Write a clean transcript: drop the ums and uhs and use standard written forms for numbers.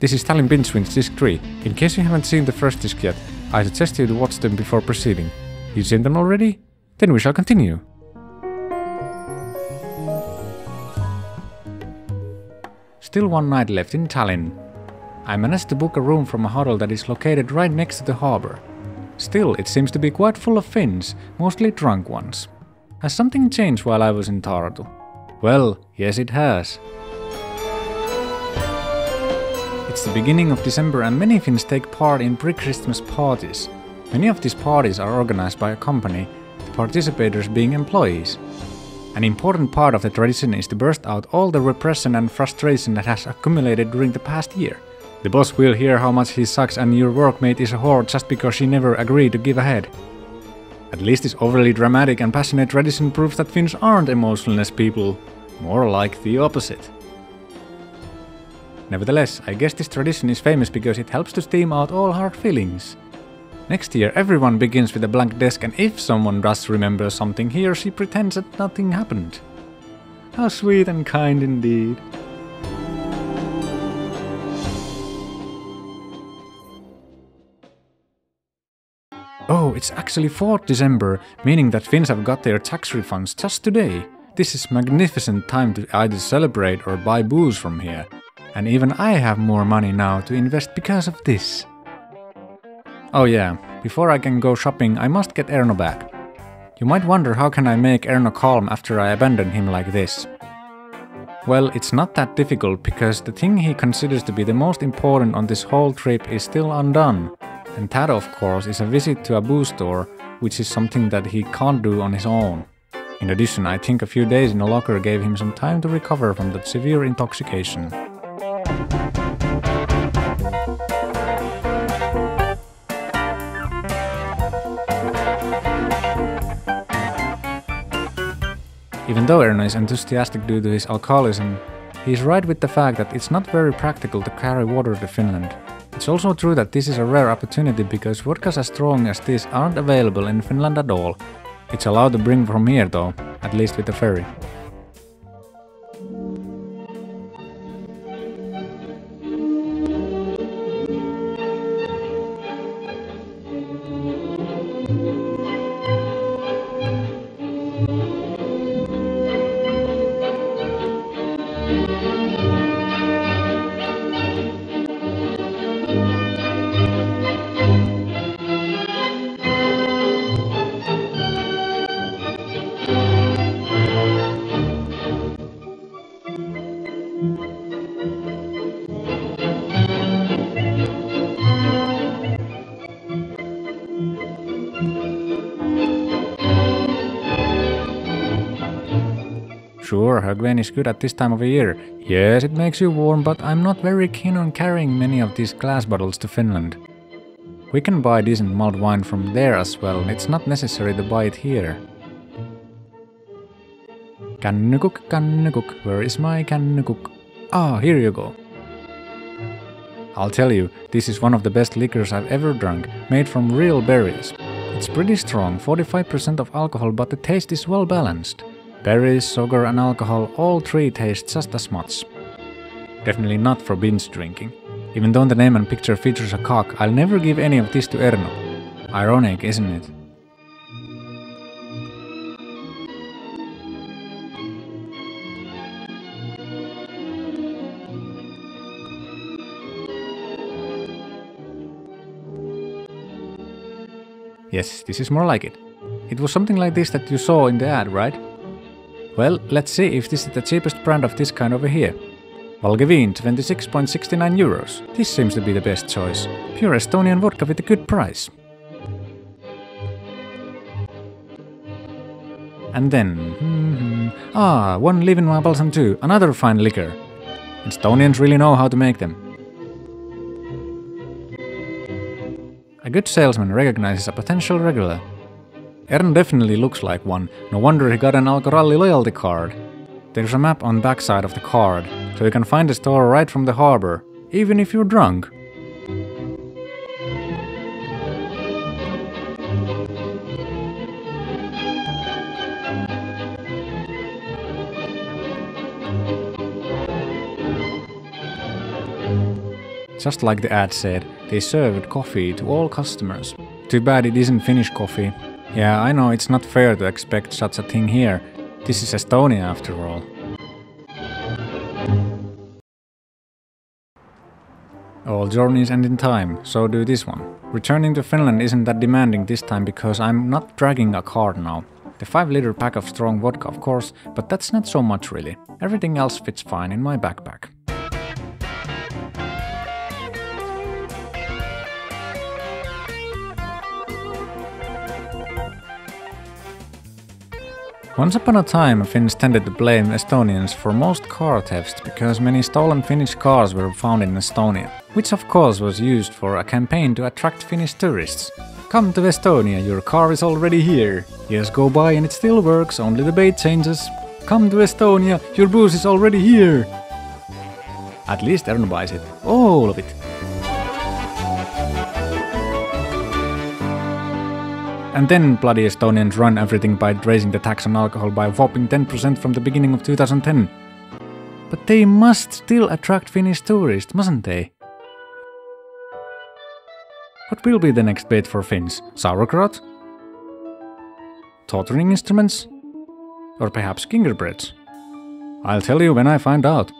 This is Tallinn Binge Disc 3. In case you haven't seen the first disc yet, I suggest you to watch them before proceeding. You've seen them already? Then we shall continue. Still one night left in Tallinn. I managed to book a room from a hotel that is located right next to the harbour. Still, it seems to be quite full of Finns, mostly drunk ones. Has something changed while I was in Tartu? Well, yes it has. It's the beginning of December and many Finns take part in pre-Christmas parties. Many of these parties are organized by a company, the participators being employees. An important part of the tradition is to burst out all the repression and frustration that has accumulated during the past year. The boss will hear how much he sucks and your workmate is a whore just because she never agreed to give a head. At least this overly dramatic and passionate tradition proves that Finns aren't emotionless people, more like the opposite. Nevertheless, I guess this tradition is famous because it helps to steam out all hard feelings. Next year everyone begins with a blank desk, and if someone does remember something, he or she pretends that nothing happened. How sweet and kind indeed. Oh, it's actually 4th December, meaning that Finns have got their tax refunds just today. This is magnificent time to either celebrate or buy booze from here. And even I have more money now to invest because of this. Oh yeah, before I can go shopping, I must get Erno back. You might wonder how can I make Erno calm after I abandon him like this. Well, it's not that difficult because the thing he considers to be the most important on this whole trip is still undone. And that of course is a visit to a booze store, which is something that he can't do on his own. In addition, I think a few days in a locker gave him some time to recover from that severe intoxication. Even though Erno is enthusiastic due to his alcoholism, he is right with the fact that it's not very practical to carry water to Finland. It's also true that this is a rare opportunity because vodkas as strong as this aren't available in Finland at all. It's allowed to bring from here though, at least with the ferry. Sure, Whinge is good at this time of the year. Yes, it makes you warm, but I'm not very keen on carrying many of these glass bottles to Finland. We can buy decent mulled wine from there as well, it's not necessary to buy it here. Kannukuk, where is my kannukuk? Ah, here you go. I'll tell you, this is one of the best liquors I've ever drunk, made from real berries. It's pretty strong, 45% of alcohol, but the taste is well balanced. Berries, sugar and alcohol, all three taste just as much. Definitely not for binge drinking. Even though the name and picture features a cock, I'll never give any of this to Erno. Ironic, isn't it? Yes, this is more like it. It was something like this that you saw in the ad, right? Well, let's see if this is the cheapest brand of this kind over here. Whinge, 26.69 euros. This seems to be the best choice. Pure Estonian vodka with a good price. And then... one Livinmaa Balsam too, another fine liquor. Estonians really know how to make them. A good salesman recognizes a potential regular. Erno definitely looks like one, no wonder he got an Alcoralli loyalty card. There's a map on the backside of the card, so you can find the store right from the harbour, even if you're drunk. Just like the ad said, they served coffee to all customers. Too bad it isn't Finnish coffee. Yeah, I know it's not fair to expect such a thing here. This is Estonia after all. All journeys end in time, so do this one. Returning to Finland isn't that demanding this time because I'm not dragging a car now. The 5-liter pack of strong vodka of course, but that's not so much really. Everything else fits fine in my backpack. Once upon a time, Finns tended to blame Estonians for most car thefts because many stolen Finnish cars were found in Estonia, which of course was used for a campaign to attract Finnish tourists. Come to Estonia, your car is already here. Years go by and it still works, only the bait changes. Come to Estonia, your booze is already here. At least Erno buys it, all of it. And then bloody Estonians run everything by raising the tax on alcohol by a whopping 10% from the beginning of 2010. But they must still attract Finnish tourists, mustn't they? What will be the next bait for Finns? Sauerkraut? Torturing instruments? Or perhaps gingerbreads? I'll tell you when I find out.